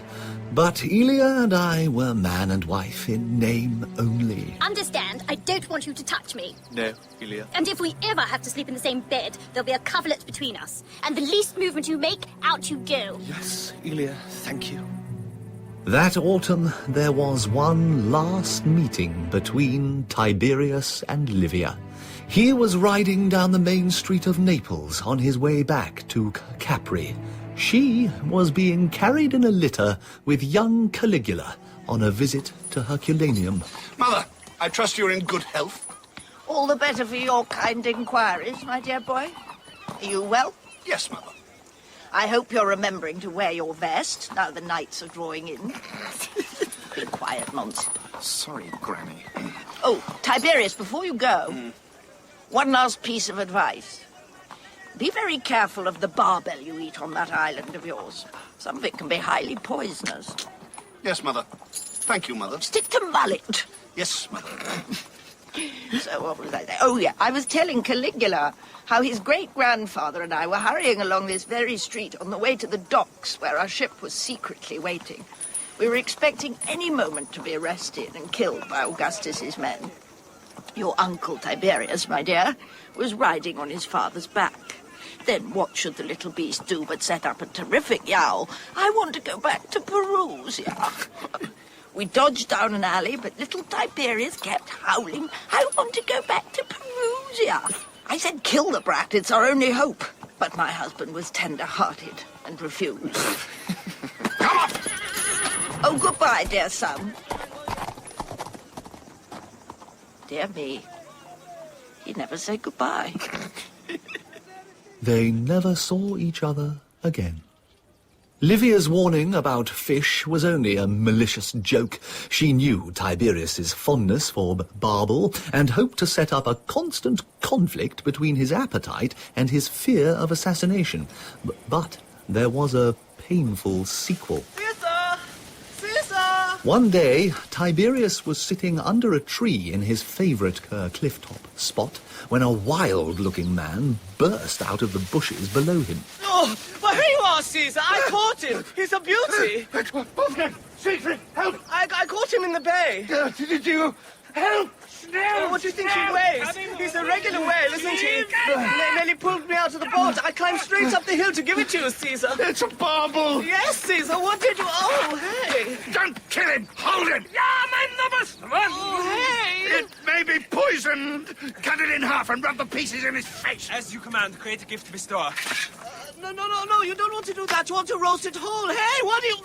A: But Elia and I were man and wife in name only.
Q: Understand, I don't want you to touch me.
J: No, Elia.
Q: And if we ever have to sleep in the same bed, there'll be a coverlet between us. And the least movement you make, out you go.
J: Yes, Elia, thank you.
A: That autumn, there was one last meeting between Tiberius and Livia. He was riding down the main street of Naples on his way back to Capri. She was being carried in a litter with young Caligula on a visit to Herculaneum.
D: Mother, I trust you're in good health.
F: All the better for your kind inquiries, my dear boy. Are you well?
D: Yes, Mother.
F: I hope you're remembering to wear your vest now the nights are drawing in. Be quiet, Mons.
N: Sorry, Granny.
F: Oh, Tiberius, before you go, one last piece of advice. Be very careful of the barbel you eat on that island of yours. Some of it can be highly poisonous.
D: Yes, Mother. Thank you, Mother.
F: Stick to mullet.
D: Yes, Mother.
F: So what was I saying? Oh, yeah, I was telling Caligula how his great-grandfather and I were hurrying along this very street on the way to the docks where our ship was secretly waiting. We were expecting any moment to be arrested and killed by Augustus's men. Your uncle Tiberius, my dear, was riding on his father's back. Then what should the little beast do but set up a terrific yowl? I want to go back to Perusia. We dodged down an alley, but little Tiberius kept howling, I want to go back to Perusia. I said, kill the brat, it's our only hope. But my husband was tender-hearted and refused. Come on! Oh, goodbye, dear son. Dear me, he never said goodbye.
A: They never saw each other again. Livia's warning about fish was only a malicious joke. She knew Tiberius's fondness for barbel and hoped to set up a constant conflict between his appetite and his fear of assassination. But there was a painful sequel. One day, Tiberius was sitting under a tree in his favourite clifftop spot when a wild-looking man burst out of the bushes below him.
R: Oh, well, here you are, Caesar. I caught him. He's a beauty.
D: Siegfried, help!
R: I caught him in the bay.
D: Did you help?
R: Oh, what do you think he weighs? He's a regular whale, isn't he? Nearly pulled me out of the boat. I climbed straight up the hill to give it to you, Caesar.
D: It's a barbel.
R: Yes, Caesar. What did you... Oh, hey.
D: Don't kill him. Hold him.
R: Yeah, my numbers. Oh, hey.
D: It may be poisoned. Cut it in half and rub the pieces in his face.
R: As you command, create a gift to bestow. No, you don't want to do that. You want to roast it whole. Hey, what do you...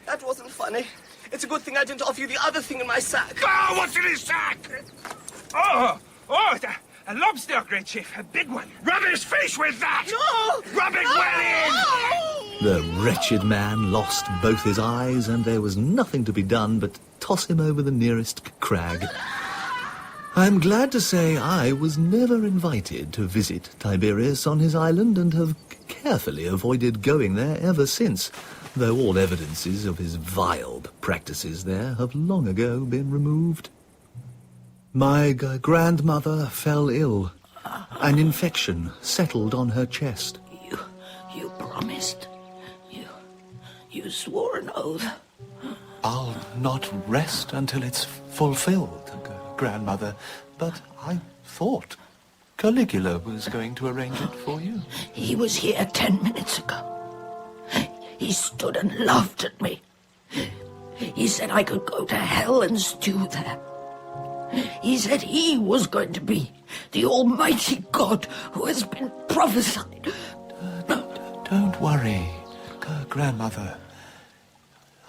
R: That wasn't funny. It's a good thing I didn't offer you the other thing in my sack.
D: Oh, what's in his sack?
R: Oh, a lobster, great chief, a big one.
D: Rub his face with that!
R: No!
D: Rub it well in!
A: The wretched man lost both his eyes, and there was nothing to be done but toss him over the nearest crag. I'm glad to say I was never invited to visit Tiberius on his island and have carefully avoided going there ever since, though all evidences of his vile practices there have long ago been removed. My grandmother fell ill. An infection settled on her chest.
F: You promised. You swore an oath.
J: I'll not rest until it's fulfilled, Grandmother. But I thought Caligula was going to arrange it for you.
F: He was here 10 minutes ago. He stood and laughed at me. He said I could go to hell and stew there. He said he was going to be the almighty God who has been prophesied.
J: Don't worry, Grandmother.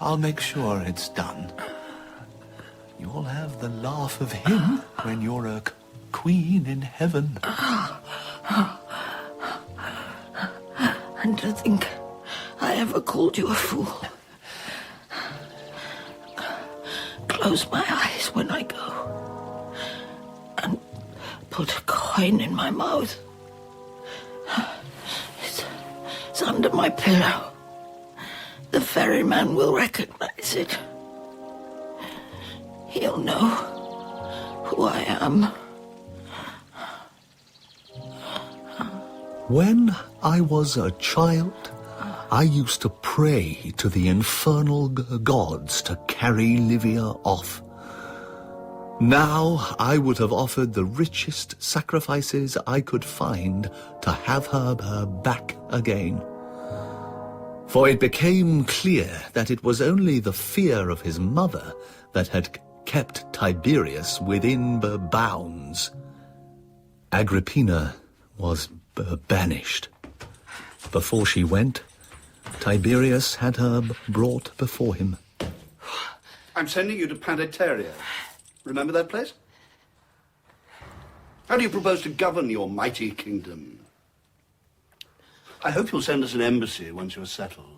J: I'll make sure it's done. You'll have the laugh of him when you're a queen in heaven.
F: And to think I ever called you a fool. Close my eyes when I go and put a coin in my mouth. It's under my pillow. The ferryman will recognize it. He'll know who I am.
A: When I was a child, I used to pray to the infernal gods to carry Livia off. Now I would have offered the richest sacrifices I could find to have her back again. For it became clear that it was only the fear of his mother that had kept Tiberius within bounds. Agrippina was banished. Before she went, Tiberius had her brought before him.
D: I'm sending you to Planetaria. Remember that place? How do you propose to govern your mighty kingdom? I hope you'll send us an embassy once you're settled.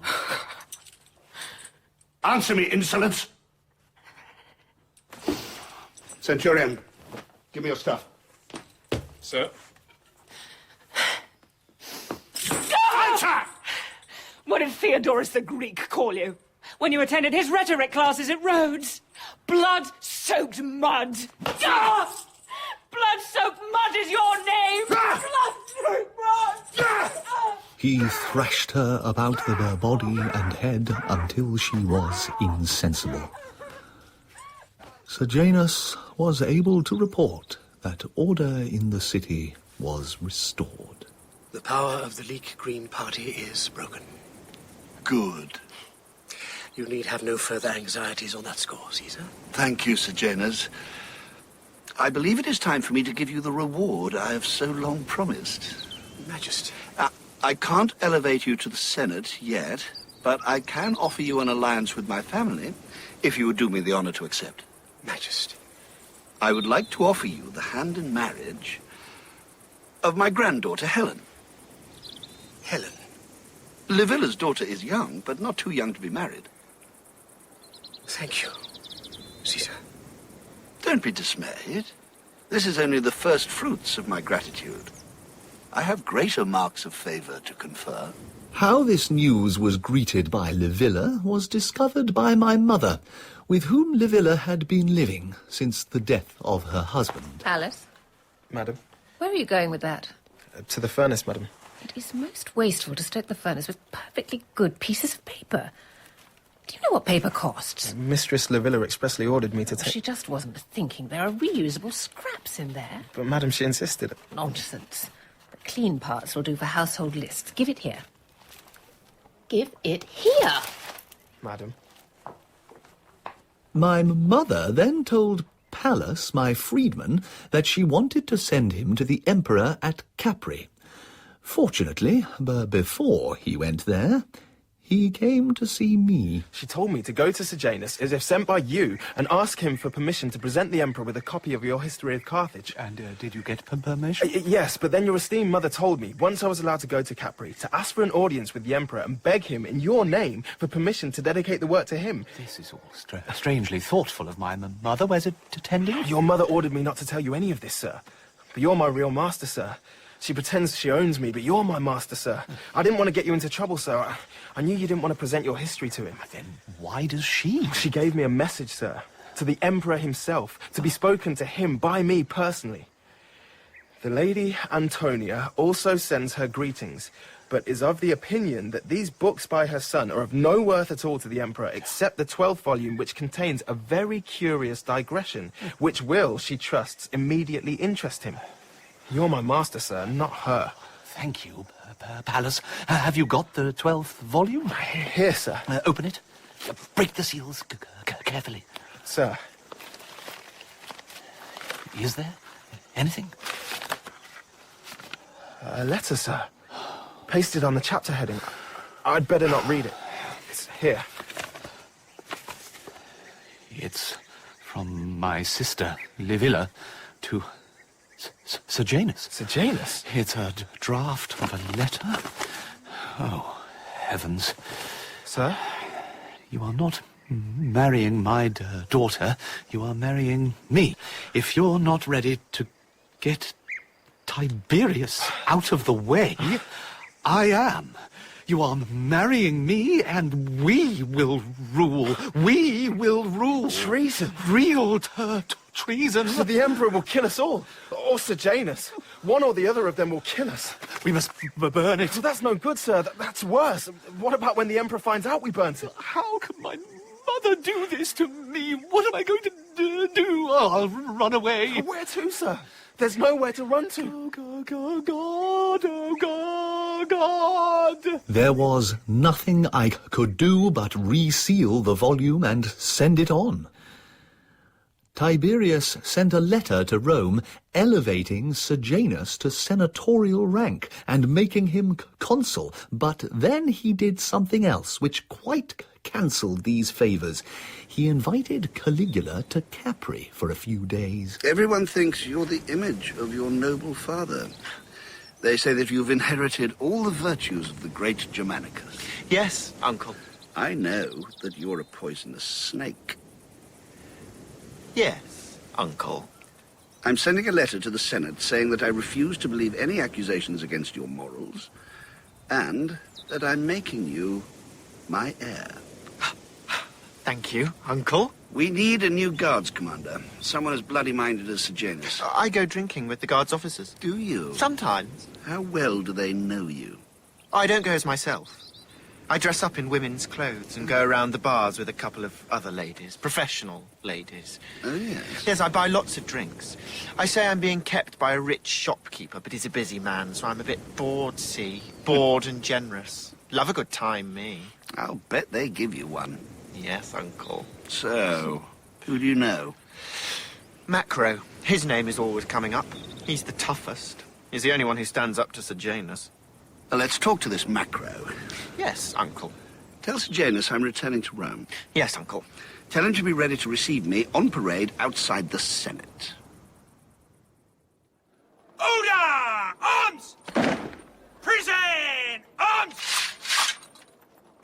D: Answer me, insolence! Centurion, give me your stuff.
G: Sir?
C: Answer! What did Theodorus the Greek call you when you attended his rhetoric classes at Rhodes? Blood-soaked mud! Ah! Blood-soaked mud is your name! Blood-soaked mud!
A: He thrashed her about the body and head until she was insensible. Sejanus was able to report that order in the city was restored.
L: The power of the Leek Green Party is broken.
D: Good.
L: You need have no further anxieties on that score, Caesar.
D: Thank you, Sejanus. I believe it is time for me to give you the reward I have so long promised.
L: Majesty.
D: I can't elevate you to the Senate yet, but I can offer you an alliance with my family, if you would do me the honor to accept.
L: Majesty.
D: I would like to offer you the hand in marriage of my granddaughter, Helen.
L: Helen?
D: Livilla's daughter is young, but not too young to be married.
L: Thank you, Caesar.
D: Don't be dismayed. This is only the first fruits of my gratitude. I have greater marks of favor to confer.
A: How this news was greeted by Livilla was discovered by my mother, with whom Livilla had been living since the death of her husband.
K: Alice?
S: Madam?
K: Where are you going with that?
S: To the furnace, madam.
K: It is most wasteful to stoke the furnace with perfectly good pieces of paper. Do you know what paper costs?
S: Mistress Livilla expressly ordered me to take...
K: She just wasn't thinking. There are reusable scraps in there.
S: But, madam, she insisted.
K: Nonsense. The clean parts will do for household lists. Give it here. Give it here!
S: Madam.
A: My mother then told Pallas, my freedman, that she wanted to send him to the emperor at Capri. Fortunately, before he went there, he came to see me.
S: She told me to go to Sejanus, as if sent by you, and ask him for permission to present the emperor with a copy of your history of Carthage.
J: And did you get permission?
S: Yes, but then your esteemed mother told me, once I was allowed to go to Capri, to ask for an audience with the emperor and beg him, in your name, for permission to dedicate the work to him.
J: This is all strangely thoughtful of my mother. Where's it tending?
S: Your mother ordered me not to tell you any of this, sir. But you're my real master, sir. She pretends she owns me, but you're my master, sir. I didn't want to get you into trouble, sir. I knew you didn't want to present your history to him.
J: Then why does she?
S: She gave me a message, sir, to the emperor himself, to be spoken to him by me personally. The lady Antonia also sends her greetings, but is of the opinion that these books by her son are of no worth at all to the emperor, except the 12th volume, which contains a very curious digression, which will, she trusts, immediately interest him. You're my master, sir, not her.
J: Thank you, Pallas. Have you got the 12th volume?
S: Here, sir.
J: Open it. Break the seals carefully.
S: Sir.
J: Is there anything?
S: A letter, sir. Pasted on the chapter heading. I'd better not read it. It's here.
J: It's from my sister, Livilla, to Sejanus.
S: Sejanus?
J: It's a draft of a letter. Oh, heavens.
S: Sir?
J: You are not marrying my daughter. You are marrying me. If you're not ready to get Tiberius out of the way, I am. You are marrying me, and we will rule. We will rule.
S: Treason.
J: Real treason.
S: So the Emperor will kill us all. Or Sejanus. One or the other of them will kill us.
J: We must burn it.
S: Well, that's no good, sir. That's worse. What about when the Emperor finds out we burnt it?
J: How can my mother do this to me? What am I going to do? Oh, I'll run away.
S: Where to, sir? There's nowhere to run to.
J: God.
A: There was nothing I could do but reseal the volume and send it on. Tiberius sent a letter to Rome elevating Sejanus to senatorial rank and making him consul, but then he did something else which quite cancelled these favours. He invited Caligula to Capri for a few days.
D: Everyone thinks you're the image of your noble father. They say that you've inherited all the virtues of the great Germanicus.
P: Yes, Uncle.
D: I know that you're a poisonous snake.
P: Yes, Uncle.
D: I'm sending a letter to the Senate saying that I refuse to believe any accusations against your morals, and that I'm making you my heir.
P: Thank you, Uncle.
D: We need a new guards commander. Someone as bloody-minded as Sejanus.
P: I go drinking with the guards officers.
D: Do you?
P: Sometimes.
D: How well do they know you?
P: I don't go as myself. I dress up in women's clothes and go around the bars with a couple of other ladies, professional ladies.
D: Oh, yes?
P: Yes, I buy lots of drinks. I say I'm being kept by a rich shopkeeper, but he's a busy man, so I'm a bit bored, see? Bored and generous. Love a good time, me.
D: I'll bet they give you one.
P: Yes, Uncle.
D: So, who do you know?
P: Macro. His name is always coming up. He's the toughest. He's the only one who stands up to Sejanus.
D: Let's talk to this Macro.
P: Yes, Uncle.
D: Tell Sejanus I'm returning to Rome.
P: Yes, Uncle.
D: Tell him to be ready to receive me on parade outside the Senate.
G: Order! Arms! Prison! Arms!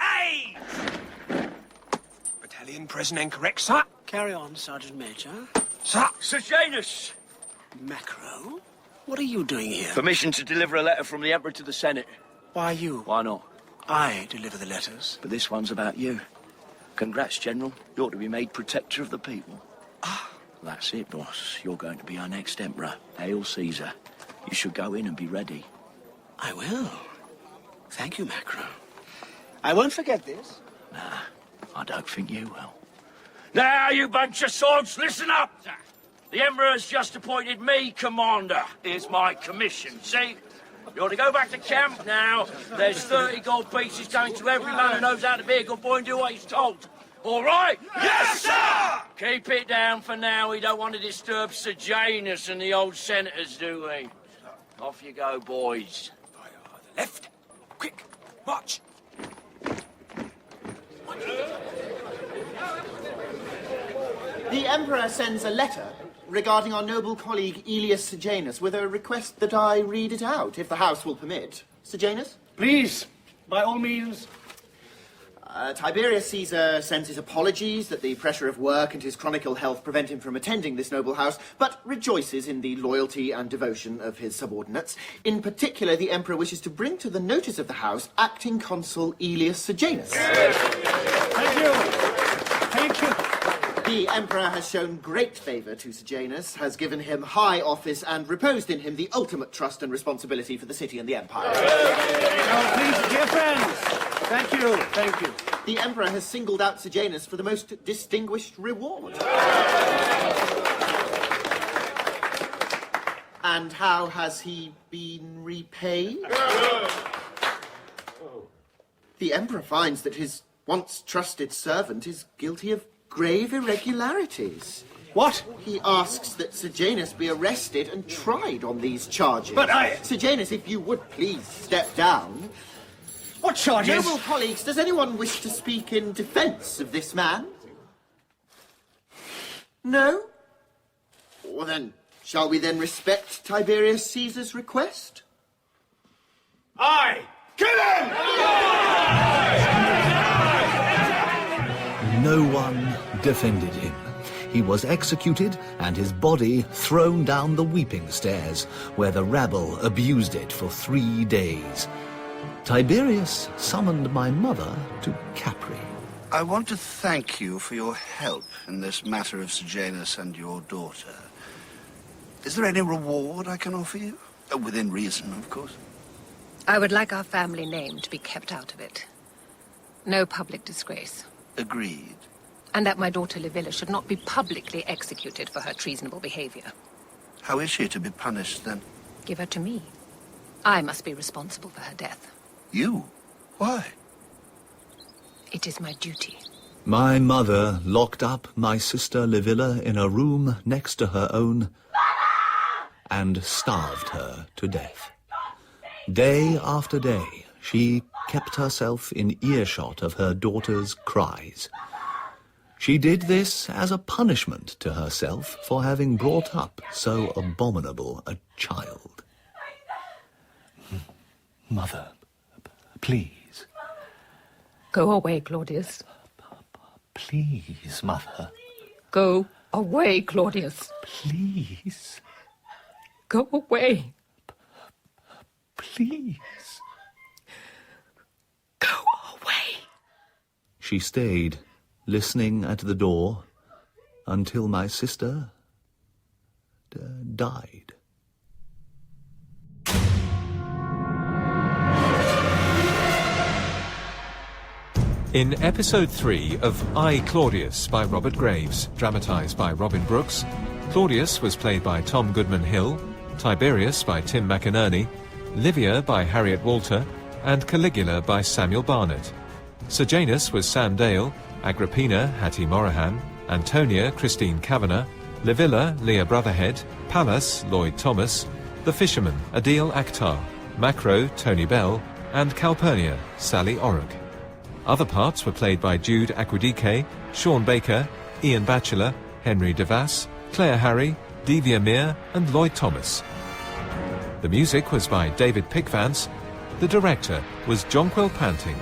G: Aide! Battalion present and correct, sir.
L: Carry on, Sergeant Major.
G: Sir!
H: Sejanus!
L: Macro? What are you doing here?
H: Permission to deliver a letter from the Emperor to the Senate.
L: Why you?
H: Why not?
L: I deliver the letters.
H: But this one's about you. Congrats, General. You ought to be made protector of the people.
L: Ah.
H: That's it, boss. You're going to be our next emperor. Hail Caesar. You should go in and be ready.
L: I will. Thank you, Macro. I won't forget this.
H: Nah, I don't think you will. Now, you bunch of sods, listen up! The Emperor has just appointed me commander. Here's my commission, see? You ought to go back to camp now. There's 30 gold pieces going to every man who knows how to be a good boy and do what he's told. All right?
G: Yes, sir!
H: Keep it down for now. We don't want to disturb Sejanus and the old senators, do we? Off you go, boys.
G: The left. Quick, march.
T: The Emperor sends a letter regarding our noble colleague Aelius Sejanus with a request that I read it out, if the House will permit. Sejanus?
L: Please, by all means.
T: Tiberius Caesar sends his apologies that the pressure of work and his chronic ill health prevent him from attending this noble house, but rejoices in the loyalty and devotion of his subordinates. In particular, the Emperor wishes to bring to the notice of the House acting consul Aelius Sejanus.
L: Thank you. Thank you.
T: The Emperor has shown great favour to Sejanus, has given him high office, and reposed in him the ultimate trust and responsibility for the city and the empire.
L: Oh, please, dear friends. Thank you, thank you.
T: The Emperor has singled out Sejanus for the most distinguished reward. And how has he been repaid? The Emperor finds that his once trusted servant is guilty of grave irregularities.
L: What?
T: He asks that Sejanus be arrested and tried on these charges.
L: But
T: Sejanus, if you would please step down.
L: What charges?
T: Noble colleagues, does anyone wish to speak in defence of this man? No? Well then, shall we then respect Tiberius Caesar's request?
G: Aye! Kill him!
A: No one defended him. He was executed and his body thrown down the weeping stairs, where the rabble abused it for 3 days. Tiberius summoned my mother to Capri.
D: I want to thank you for your help in this matter of Sejanus and your daughter. Is there any reward I can offer you? Within reason, of course.
U: I would like our family name to be kept out of it. No public disgrace.
D: Agreed.
U: And that my daughter Livilla should not be publicly executed for her treasonable behavior.
D: How is she to be punished, then?
U: Give her to me. I must be responsible for her death.
D: You? Why?
U: It is my duty.
A: My mother locked up my sister Livilla in a room next to her own and starved her to death. Day after day, she kept herself in earshot of her daughter's cries. She did this as a punishment to herself for having brought up so abominable a child.
J: Mother, please.
U: Go away, Claudius.
J: Please, Mother.
U: Go away, Claudius.
J: Please.
U: Go away.
J: Please.
U: Go away.
A: She stayed, listening at the door, until my sister died.
B: In episode 3 of I, Claudius by Robert Graves, dramatised by Robin Brooks, Claudius was played by Tom Goodman-Hill, Tiberius by Tim McInnerny, Livia by Harriet Walter, and Caligula by Samuel Barnett. Sejanus was Sam Dale, Agrippina Hattie Morahan, Antonia Christine Kavanagh, Livilla Leah Brotherhead, Pallas Lloyd Thomas, the Fisherman Adeel Akhtar, Macro Tony Bell, and Calpurnia Sally Orrock. Other parts were played by Jude Aquidike, Sean Baker, Ian Batchelor, Henry DeVass, Claire Harry, Devia Mere, and Lloyd Thomas. The music was by David Pickvance. The director was Jonquil Panting.